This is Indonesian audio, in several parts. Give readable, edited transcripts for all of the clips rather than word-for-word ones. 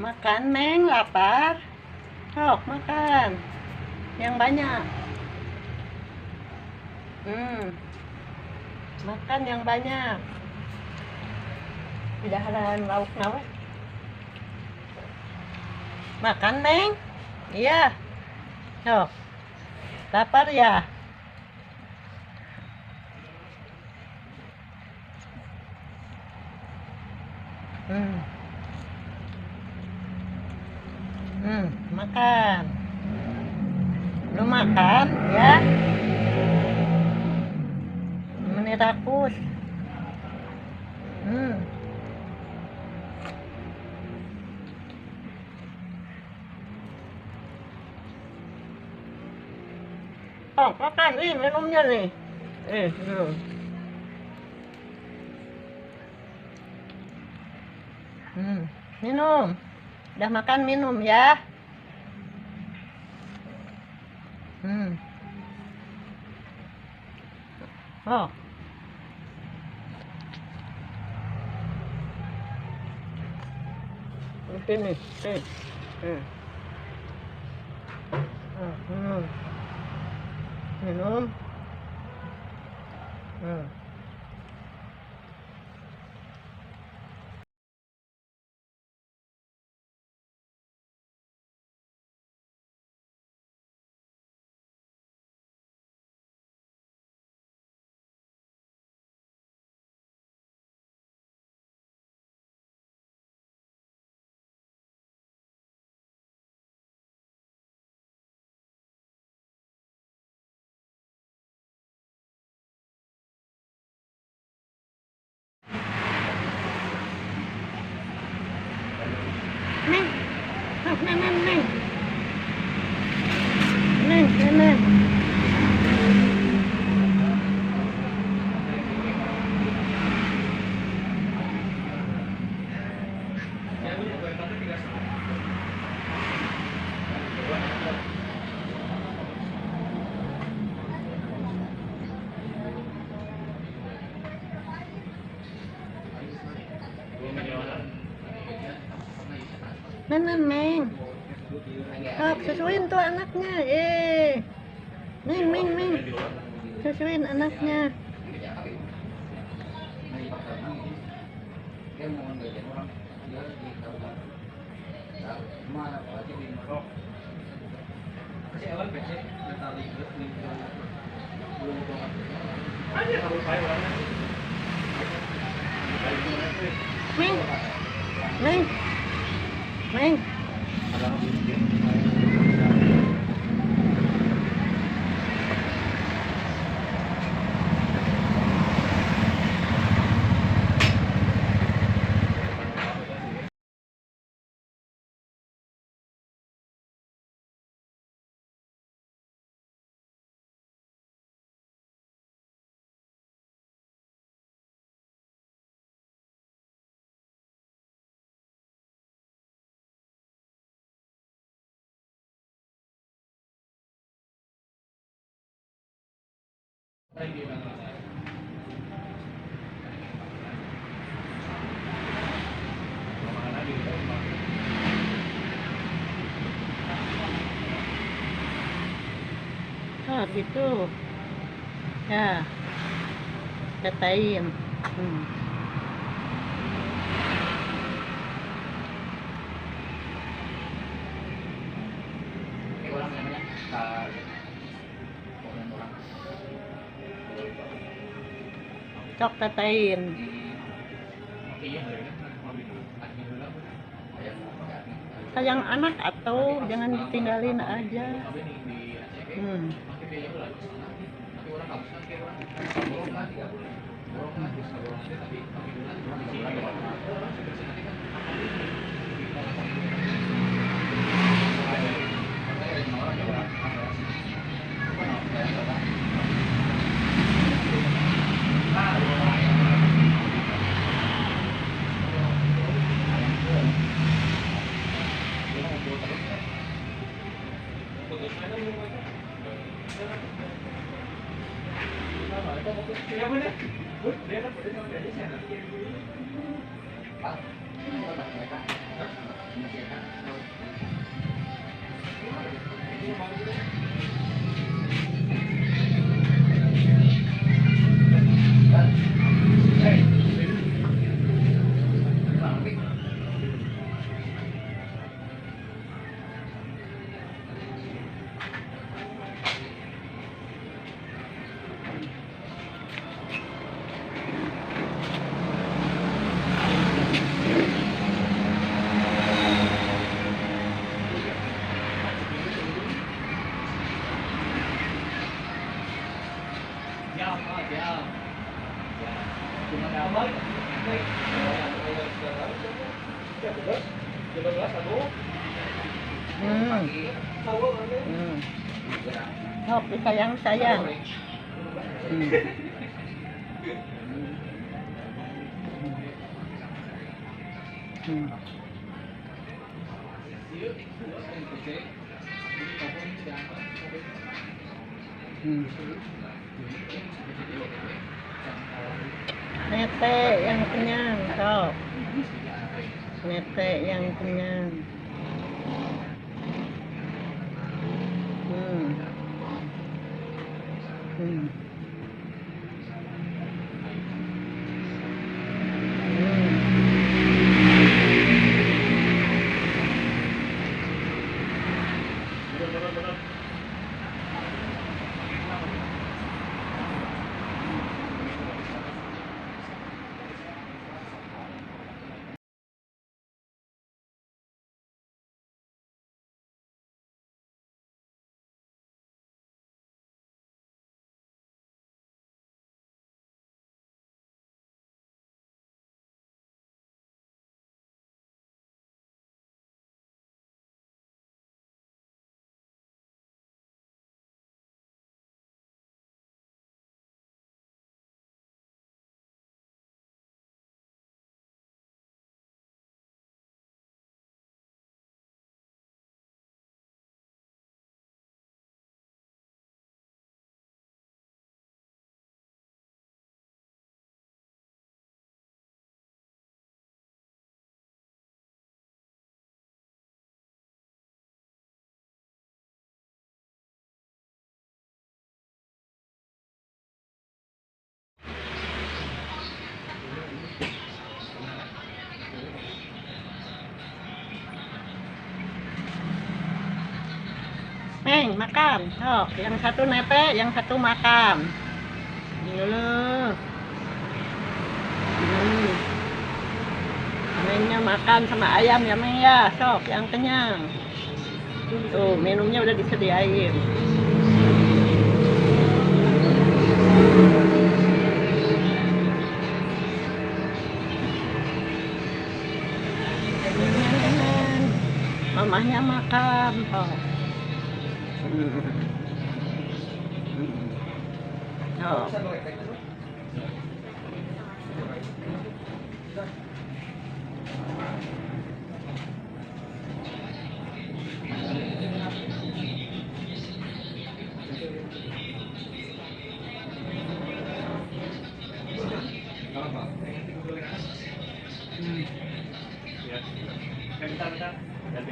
Makan, Meng, lapar. Sok, makan. Yang banyak. Makan yang banyak. Tidak ada lauk nawe. Makan, Meng. Iya. Sok. Lapar ya? Makan. Belum makan ya? Menit rakus. Oh, makan nih minumnya nih. Minum. Minum. Udah makan minum ya. Oh. Ini. Minum. Minum. Neng. Neng. Meng. Oh, susuin tuh anaknya. Meng. Susuin anaknya. Meng. Oh, gitu. Ya. Katain. Cok tatain. Sayang anak atau jangan ditinggalin aja. Sok disayang-sayang. Nete yang kenyang, sok. Nete yang kenyang. Neng, makan. Sok, yang satu nepe, yang satu makan. Dulu. Nengnya makan sama ayam ya, Meng ya. Sok, yang kenyang. Tuh, minumnya udah disediain. Mamahnya makan. Sok.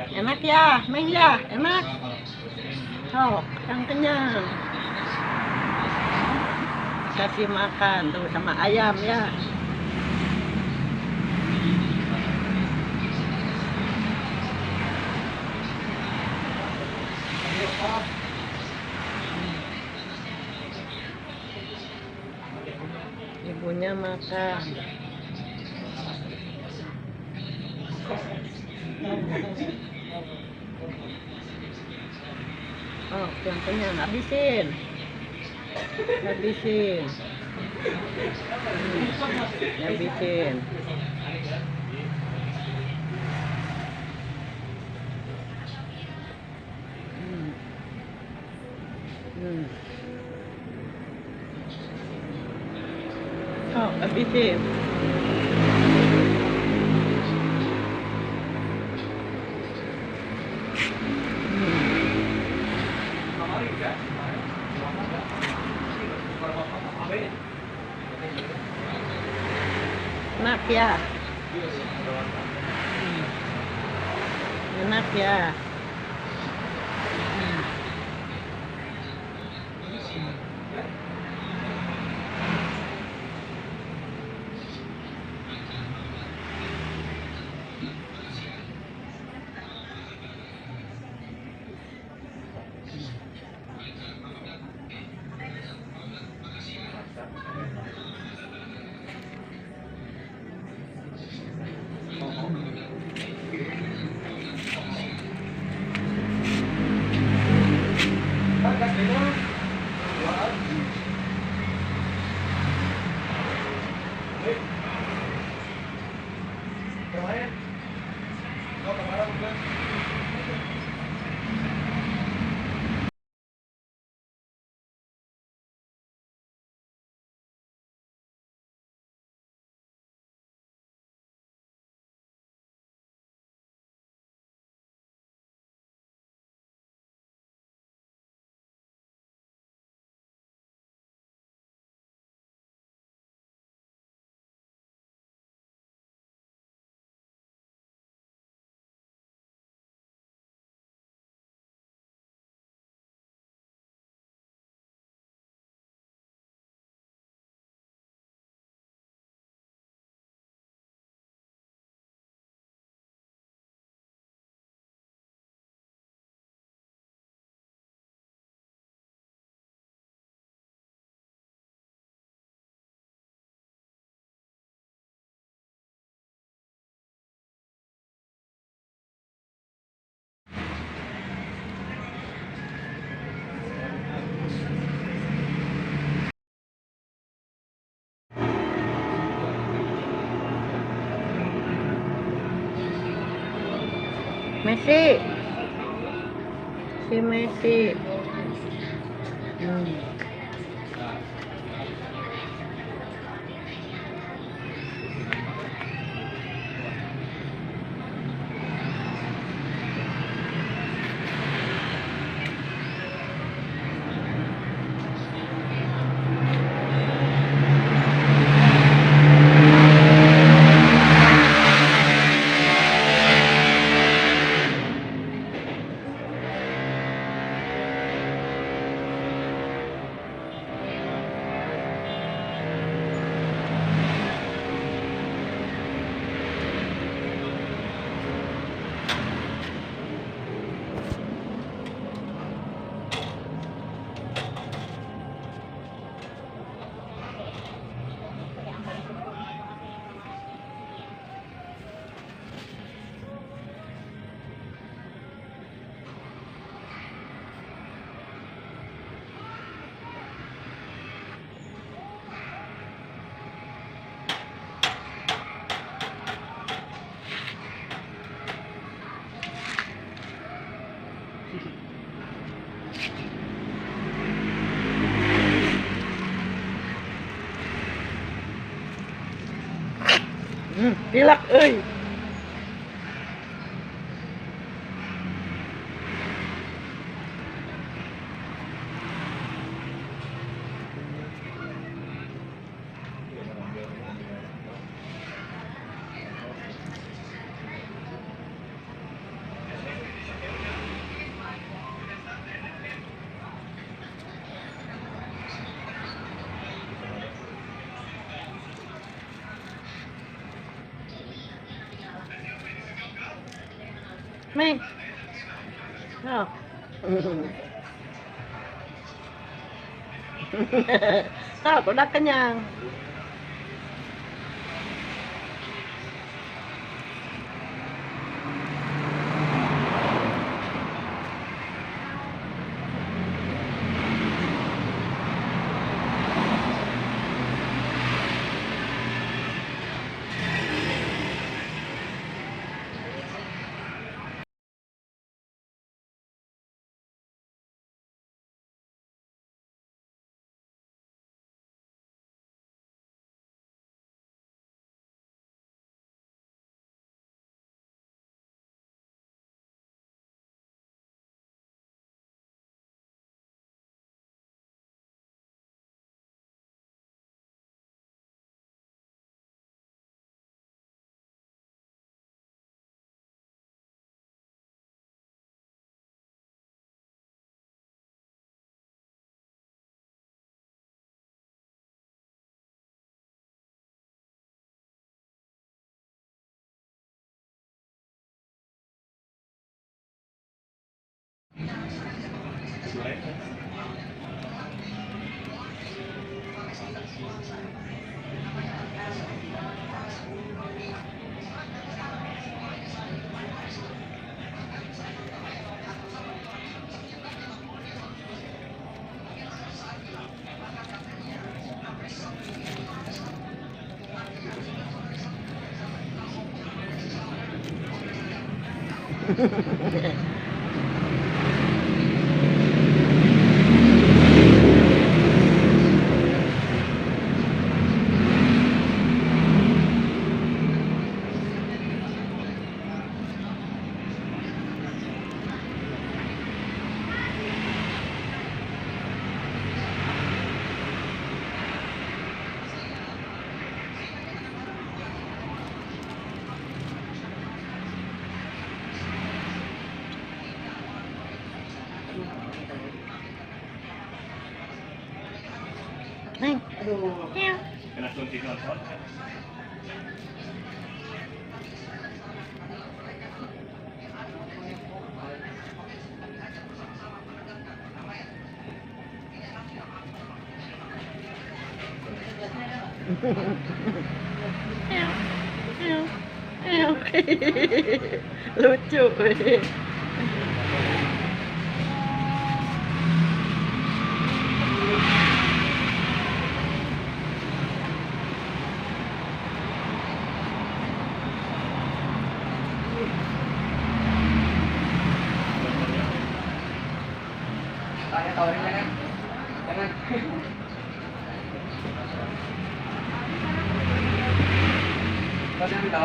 Enak ya, Meng ya, enak. Sok, yang kenyang. Kasih makan tuh sama ayam ya. Ibunya makan. Oh, yang kenyang, habisin. Habisin. Habisin. Oh, habisin. Enak ya. Enak ya. Messi, si Messi. Pilak euy. Meng. Oh. Tak, udah kenyang. Neng, Aduh, ya. kena suntik nonton. Lucu. Tanya tawarin jangan. Jangan. Kau jangan minta.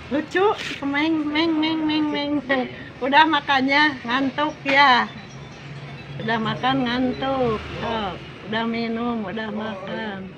Lucu, meng meng meng meng meng. Udah makannya ngantuk ya. Udah makan ngantuk. Oh, udah minum, udah makan.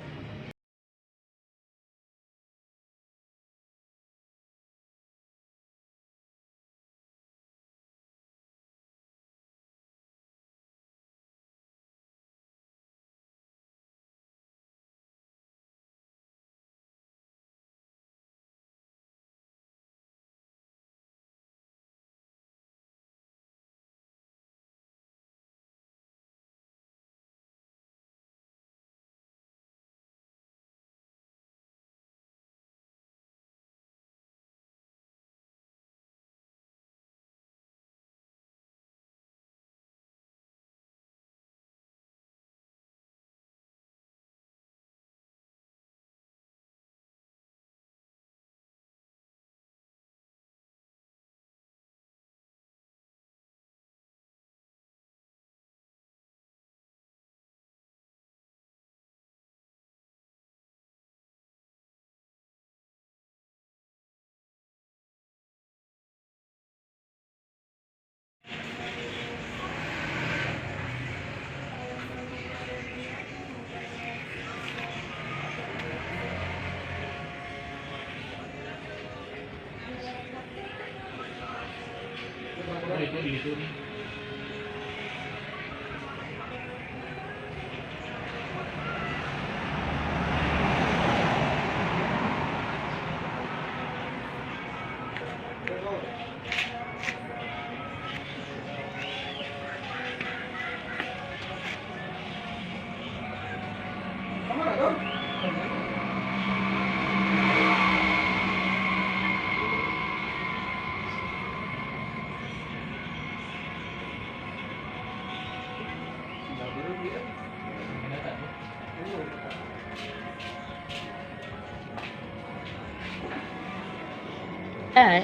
Eh.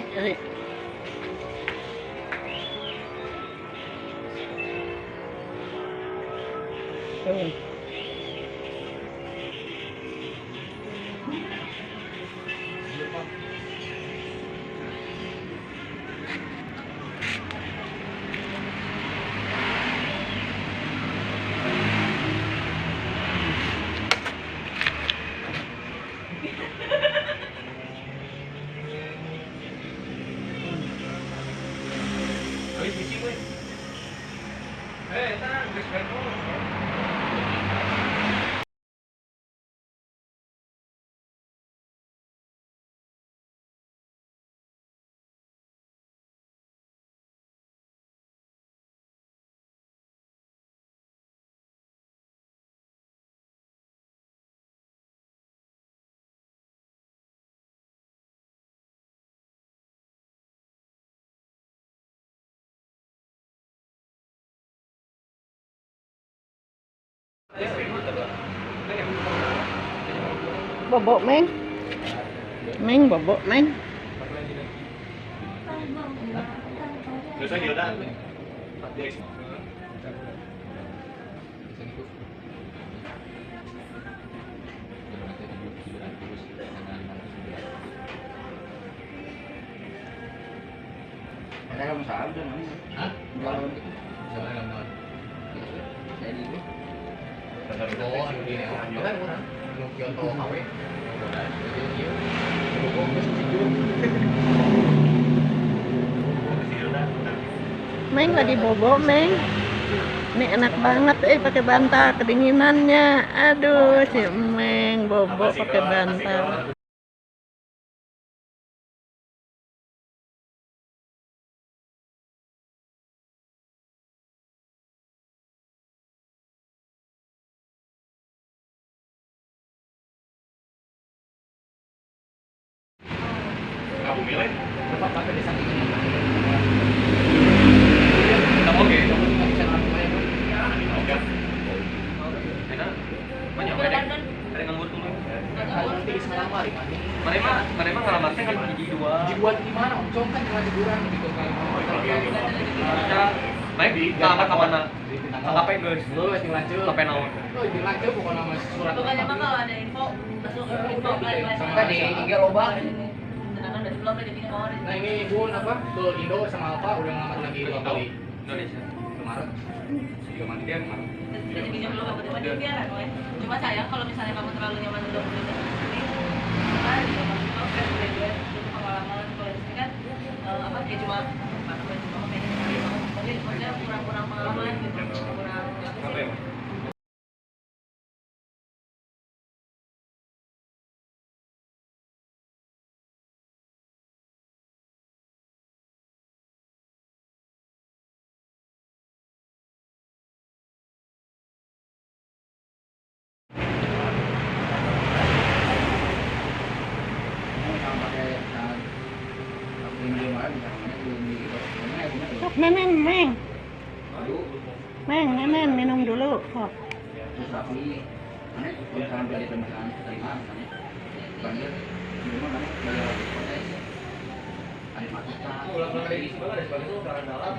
Bobok Meng. Meng bobok Meng. Biasa dia dah. Ada kamu sahabat kan? Hah? Kalau sama dengan jadi itu. Oh, ini kan orang. Kyoto KW. Meng lagi bobok Meng. Ini enak banget pakai bantal kedinginannya. Aduh si Meng bobok pakai bantal. Kamu milih? Tempat pakai di sana. Oke. Oke. Enak. Banyak bedek. Ada nganggur dulu. Nanti di sana mari. Mereka ngalamatnya kan jadi dua. Dibuat di mana? Om kan cuma liburan gitu kan. Kita baik di alamat ke mana? KP guys. Lu wajib lanjut. KP naon? Lu wajib lanjut bukan nama surat. Pokoknya mah kalau ada info masuk info Sama di IG loba. Sedangkan udah sebelum udah bikin kemarin. Nah ini Bun apa? Tuh Indo sama Alfa udah ngelamar lagi 2 kali. Indonesia. Kemarin. Kemarin dia kemarin. Jadi pinjam dulu apa cuma dia biaran weh. Cuma sayang kalau misalnya kamu terlalu nyaman udah punya sendiri. Kan juga masih mau kan udah itu pengalaman kalau di sini kan apa kayak cuma cuma pengen sekali mungkin maksudnya kurang pengalaman gitu. Kurang apa sih? Sok nenen Meng. Meng nenen minum dulu kok. Ulang lagi sebenarnya ada sebagai itu orang dalam.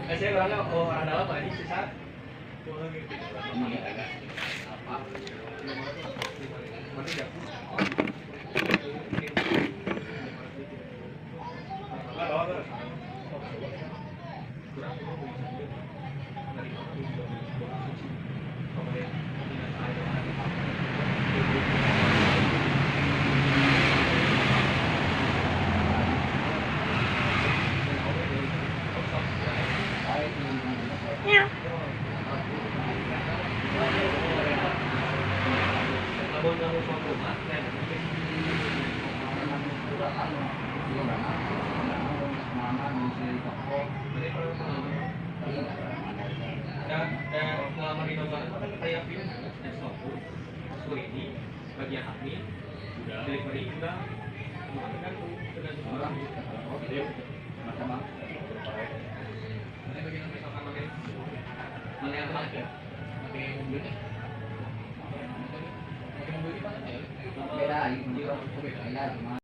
Saya orangnya orang dalam aja sisa. Dan pengalaman di Nogara itu kan kayak film ini bagian admin, delivery juga, tergantung orang. Macam-macam. Mana bagian misalkan mana yang ada, pakai mobilnya. Beda, beda.